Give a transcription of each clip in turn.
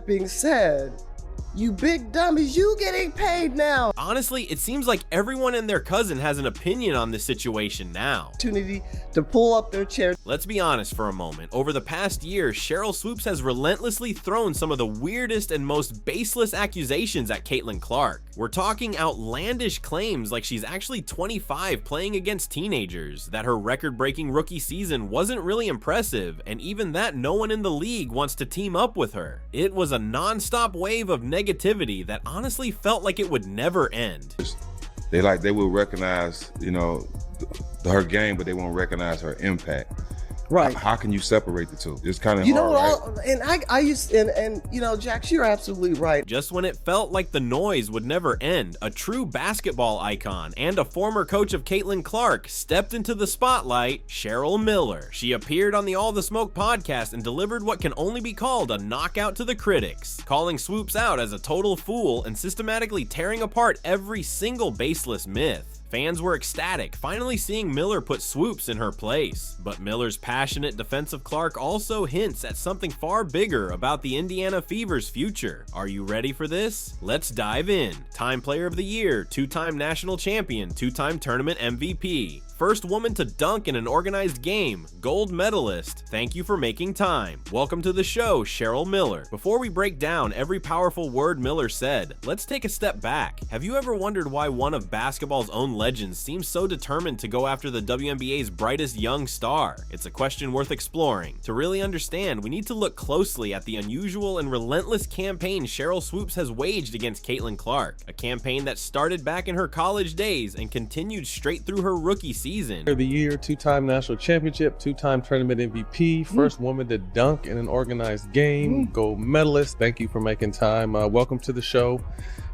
that being said, you big dummies, you getting paid now. Honestly, it seems like everyone and their cousin has an opinion on this situation now. Opportunity to pull up their chair. Let's be honest for a moment. Over the past year, Cheryl Swoops has relentlessly thrown some of the weirdest and most baseless accusations at Caitlin Clark. We're talking outlandish claims like she's actually 25 playing against teenagers, that her record-breaking rookie season wasn't really impressive, and even that no one in the league wants to team up with her. It was a non-stop wave of negativity that honestly felt like it would never end. They will recognize, her game, but they won't recognize her impact. Right. How can you separate the two? It's kind of hard, right? And I used, Jax, you're absolutely right. Just when it felt like the noise would never end, a true basketball icon and a former coach of Caitlin Clark stepped into the spotlight, Cheryl Miller. She appeared on the All the Smoke podcast and delivered what can only be called a knockout to the critics, calling Swoops out as a total fool and systematically tearing apart every single baseless myth. Fans were ecstatic, finally seeing Miller put Swoops in her place. But Miller's passionate defense of Clark also hints at something far bigger about the Indiana Fever's future. Are you ready for this? Let's dive in. Time Player of the Year, two-time national champion, two-time tournament MVP. First woman to dunk in an organized game, gold medalist. Thank you for making time. Welcome to the show, Cheryl Miller. Before we break down every powerful word Miller said, let's take a step back. Have you ever wondered why one of basketball's own legends seems so determined to go after the WNBA's brightest young star? It's a question worth exploring. To really understand, we need to look closely at the unusual and relentless campaign Cheryl Swoops has waged against Caitlin Clark, a campaign that started back in her college days and continued straight through her rookie season. Of the year, two-time national championship, two-time tournament MVP, first woman to dunk in an organized game, gold medalist. Thank you for making time. Welcome to the show,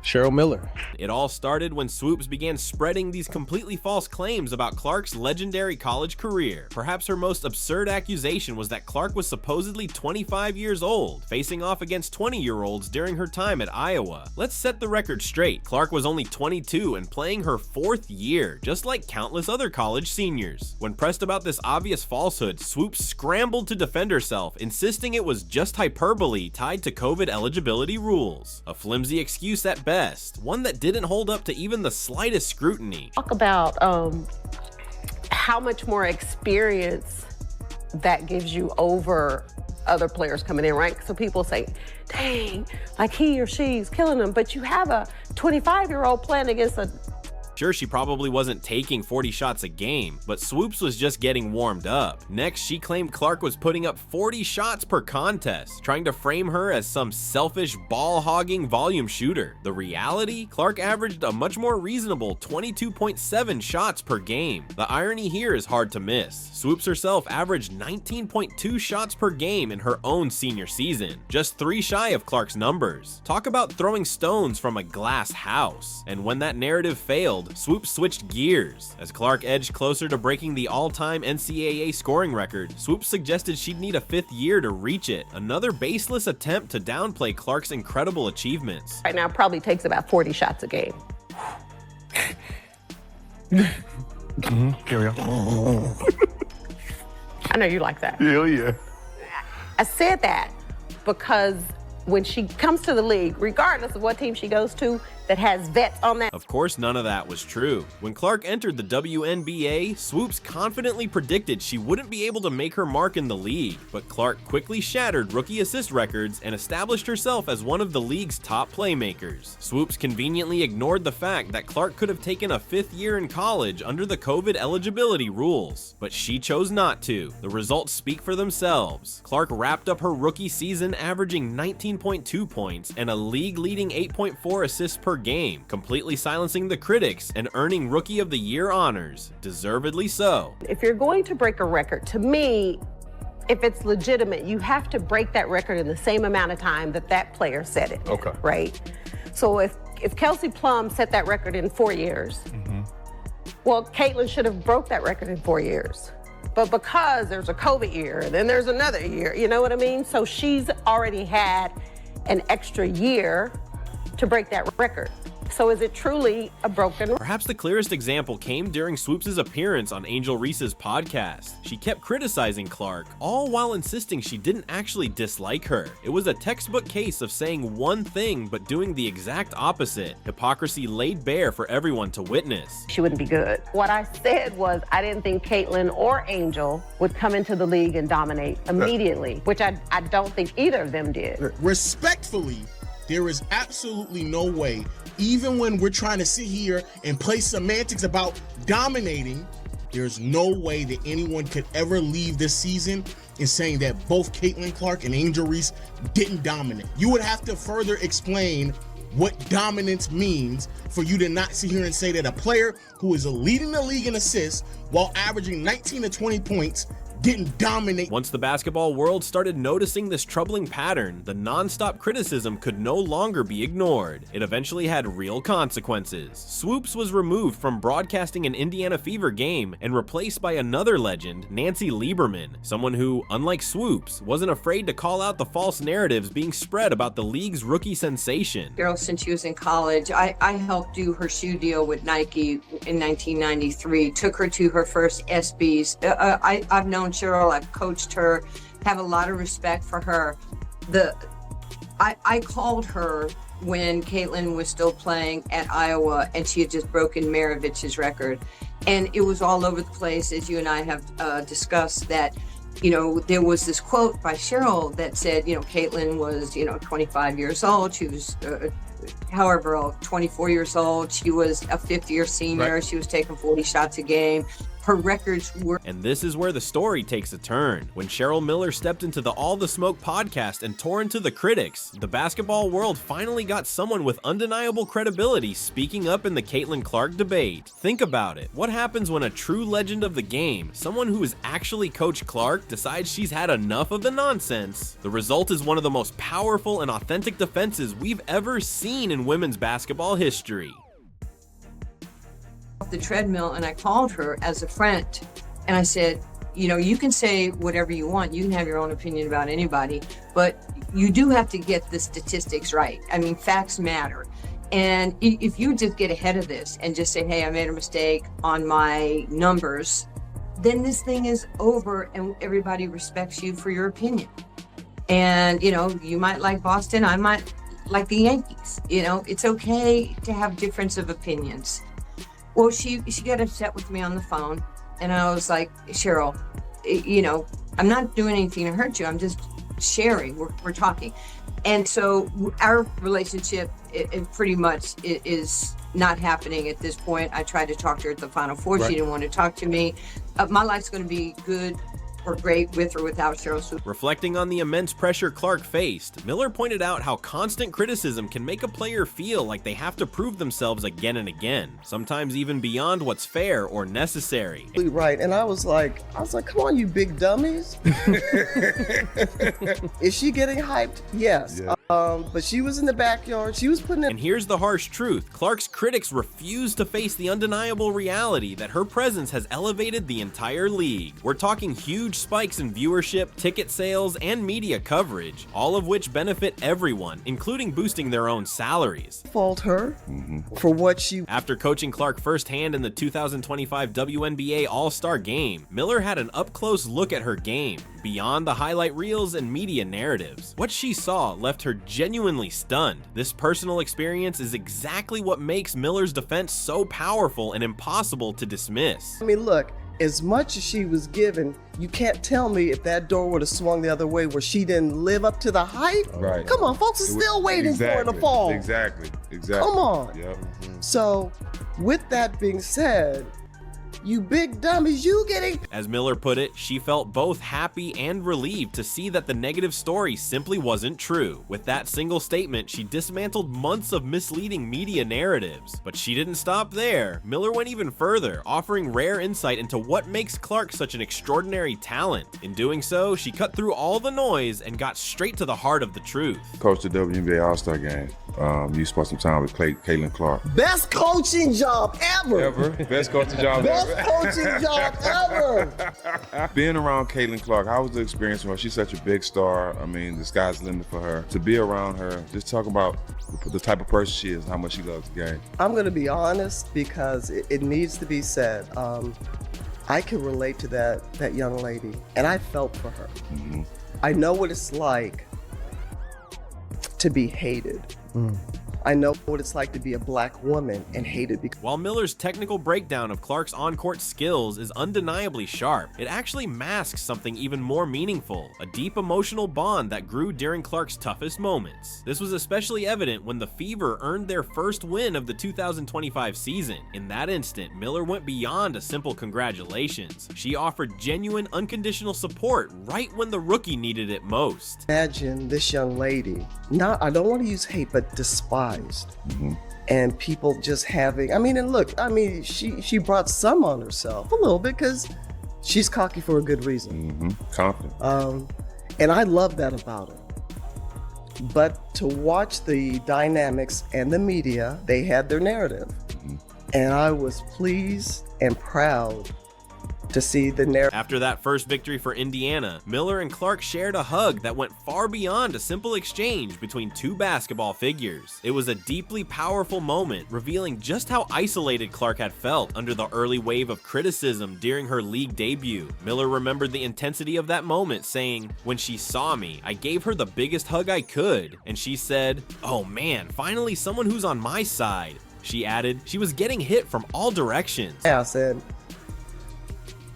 Cheryl Miller. It all started when Swoops began spreading these completely false claims about Clark's legendary college career. Perhaps her most absurd accusation was that Clark was supposedly 25 years old, facing off against 20-year-olds during her time at Iowa. Let's set the record straight. Clark was only 22 and playing her 4th year, just like countless other college seniors. When pressed about this obvious falsehood, Swoops scrambled to defend herself, insisting it was just hyperbole tied to COVID eligibility rules. A flimsy excuse at best, one that didn't hold up to even the slightest scrutiny. Talk about how much more experience that gives you over other players coming in, right? So people say, dang, like he or she's killing them, but you have a 25-year-old playing against a... Sure, she probably wasn't taking 40 shots a game, but Swoops was just getting warmed up. Next, she claimed Clark was putting up 40 shots per contest, trying to frame her as some selfish, ball-hogging volume shooter. The reality? Clark averaged a much more reasonable 22.7 shots per game. The irony here is hard to miss. Swoops herself averaged 19.2 shots per game in her own senior season, just 3 shy of Clark's numbers. Talk about throwing stones from a glass house. And when that narrative failed, Swoops switched gears. As Clark edged closer to breaking the all-time NCAA scoring record, Swoops suggested she'd need a 5th year to reach it, another baseless attempt to downplay Clark's incredible achievements. Right now, it probably takes about 40 shots a game. Here we go. I know you like that. Hell yeah. I said that because when she comes to the league, regardless of what team she goes to that has vets on that. Of course, none of that was true. When Clark entered the WNBA, Swoops confidently predicted she wouldn't be able to make her mark in the league, but Clark quickly shattered rookie assist records and established herself as one of the league's top playmakers. Swoops conveniently ignored the fact that Clark could have taken a 5th year in college under the COVID eligibility rules, but she chose not to. The results speak for themselves. Clark wrapped up her rookie season averaging 19.2 points and a league-leading 8.4 assists per game, completely silencing the critics and earning Rookie of the Year honors, deservedly so. If you're going to break a record, to me, if it's legitimate, you have to break that record in the same amount of time that that player set it. Okay. Right? So if Kelsey Plum set that record in 4 years, well, Caitlin should have broke that record in 4 years. But because there's a COVID year, then there's another year, you know what I mean? So she's already had an extra year to break that record. So is it truly a broken? Perhaps the clearest example came during Swoopes' appearance on Angel Reese's podcast. She kept criticizing Clark, all while insisting she didn't actually dislike her. It was a textbook case of saying one thing but doing the exact opposite. Hypocrisy laid bare for everyone to witness. She wouldn't be good. What I said was I didn't think Caitlin or Angel would come into the league and dominate immediately, which I don't think either of them did. Respectfully, there is absolutely no way, even when we're trying to sit here and play semantics about dominating, there's no way that anyone could ever leave this season in saying that both Caitlin Clark and Angel Reese didn't dominate. You would have to further explain what dominance means for you to not sit here and say that a player who is leading the league in assists while averaging 19 to 20 points didn't dominate. Once the basketball world started noticing this troubling pattern, the non-stop criticism could no longer be ignored. It eventually had real consequences. Swoopes was removed from broadcasting an Indiana Fever game and replaced by another legend, Nancy Lieberman, someone who, unlike Swoopes, wasn't afraid to call out the false narratives being spread about the league's rookie sensation. Cheryl, since she was in college, I helped do her shoe deal with Nike in 1993, took her to her first SBs. I've known Cheryl, I've coached her, have a lot of respect for her. I called her when Caitlin was still playing at Iowa and she had just broken Maravich's record. And it was all over the place, as you and I have discussed, that, you know, there was this quote by Cheryl that said, you know, Caitlin was, 25 years old. She was, 24 years old. She was a fifth-year senior. Right. She was taking 40 shots a game. Her records were... And this is where the story takes a turn. When Cheryl Miller stepped into the All the Smoke podcast and tore into the critics, the basketball world finally got someone with undeniable credibility speaking up in the Caitlin Clark debate. Think about it. What happens when a true legend of the game, someone who is actually Coach Clark, decides she's had enough of the nonsense? The result is one of the most powerful and authentic defenses we've ever seen in women's basketball history. The treadmill, and I called her as a friend and I said, you can say whatever you want, you can have your own opinion about anybody, but you do have to get the statistics right. I mean, facts matter. And if you just get ahead of this and just say, hey, I made a mistake on my numbers, then this thing is over and everybody respects you for your opinion. And you might like Boston, I might like the Yankees. It's okay to have difference of opinions. Well, she got upset with me on the phone, and I was like, Cheryl, I'm not doing anything to hurt you. I'm just sharing. We're talking. And so our relationship it pretty much is not happening at this point. I tried to talk to her at the Final Four. Right. She didn't want to talk to me. My life's going to be good or great with or without Cheryl Swoopes. Reflecting on the immense pressure Clark faced, Miller pointed out how constant criticism can make a player feel like they have to prove themselves again and again, sometimes even beyond what's fair or necessary. Right, and I was like, come on, you big dummies. Is she getting hyped? Yes. Yeah. But she was in the backyard. She was putting it. And here's the harsh truth. Clark's critics refuse to face the undeniable reality that her presence has elevated the entire league. We're talking huge spikes in viewership, ticket sales, and media coverage, all of which benefit everyone, including boosting their own salaries. Fault her for what she... After coaching Clark firsthand in the 2025 WNBA All-Star Game, Miller had an up-close look at her game, beyond the highlight reels and media narratives. What she saw left her genuinely stunned. This personal experience is exactly what makes Miller's defense so powerful and impossible to dismiss. I mean, look, as much as she was given, you can't tell me if that door would have swung the other way where she didn't live up to the hype. Right. Come on, folks are still waiting for her to fall. Exactly. Come on. Yep. So, with that being said, you big dummies, you getting... As Miller put it, she felt both happy and relieved to see that the negative story simply wasn't true. With that single statement, she dismantled months of misleading media narratives. But she didn't stop there. Miller went even further, offering rare insight into what makes Clark such an extraordinary talent. In doing so, she cut through all the noise and got straight to the heart of the truth. Coached the WNBA All-Star Game. You spent some time with Caitlin Clark. Best coaching job ever. Best coaching job Best ever. coaching job ever. Being around Caitlin Clark, how was the experience for her? She's such a big star. I mean, the sky's the limit for her. To be around her, just talk about the type of person she is and how much she loves the game. I'm going to be honest because it needs to be said. I can relate to that young lady, and I felt for her. Mm-hmm. I know what it's like to be hated. I know what it's like to be a black woman and hated because While Miller's technical breakdown of Clark's on-court skills is undeniably sharp, it actually masks something even more meaningful, a deep emotional bond that grew during Clark's toughest moments. This was especially evident when the Fever earned their first win of the 2025 season. In that instant, Miller went beyond a simple congratulations. She offered genuine, unconditional support right when the rookie needed it most. imagine this young lady, I don't want to use hate, but despised. And people just having, and look, she brought some on herself a little bit because she's cocky for a good reason. Confident. And I love that about her. But to watch the dynamics and the media, they had their narrative. And I was pleased and proud to see the narrative. After that first victory for Indiana, Miller and Clark shared a hug that went far beyond a simple exchange between two basketball figures. It was a deeply powerful moment, revealing just how isolated Clark had felt under the early wave of criticism during her league debut. Miller remembered the intensity of that moment, saying, "When she saw me, I gave her the biggest hug I could, and she said, 'Oh man, finally someone who's on my side.'" She added, "She was getting hit from all directions." I said,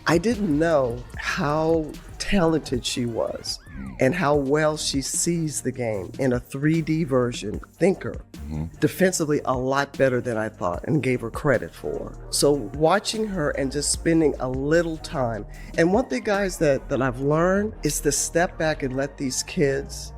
I didn't know how talented she was and how well she sees the game in a 3D version, thinker. Defensively, a lot better than I thought and gave her credit for. So watching her and just spending a little time. And one thing, guys, that I've learned is to step back and let these kids.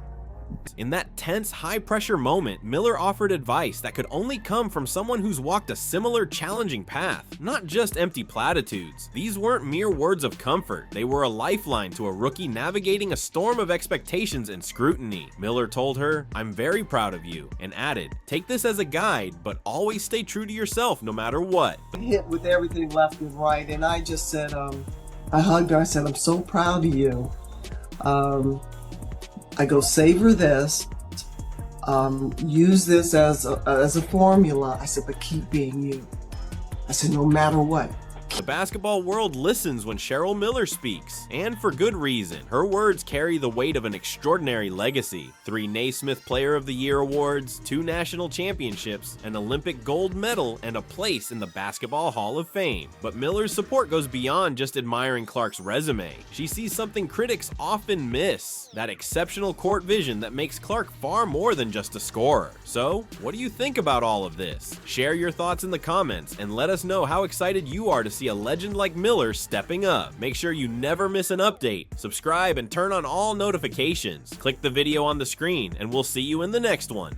In that tense, high-pressure moment, Miller offered advice that could only come from someone who's walked a similar challenging path, not just empty platitudes. These weren't mere words of comfort, they were a lifeline to a rookie navigating a storm of expectations and scrutiny. Miller told her, "I'm very proud of you," and added, "Take this as a guide, but always stay true to yourself no matter what." Hit with everything left and right, and I just said, I hugged her, I said, "I'm so proud of you." I go, savor this, use this as a formula. I said, but keep being you. I said, no matter what. The basketball world listens when Cheryl Miller speaks, and for good reason. Her words carry the weight of an extraordinary legacy. 3 Naismith Player of the Year awards, 2 national championships, an Olympic gold medal, and a place in the Basketball Hall of Fame. But Miller's support goes beyond just admiring Clark's resume. She sees something critics often miss, that exceptional court vision that makes Clark far more than just a scorer. So, what do you think about all of this? Share your thoughts in the comments, and let us know how excited you are to see a legend like Miller stepping up. Make sure you never miss an update. Subscribe and turn on all notifications. Click the video on the screen, and we'll see you in the next one.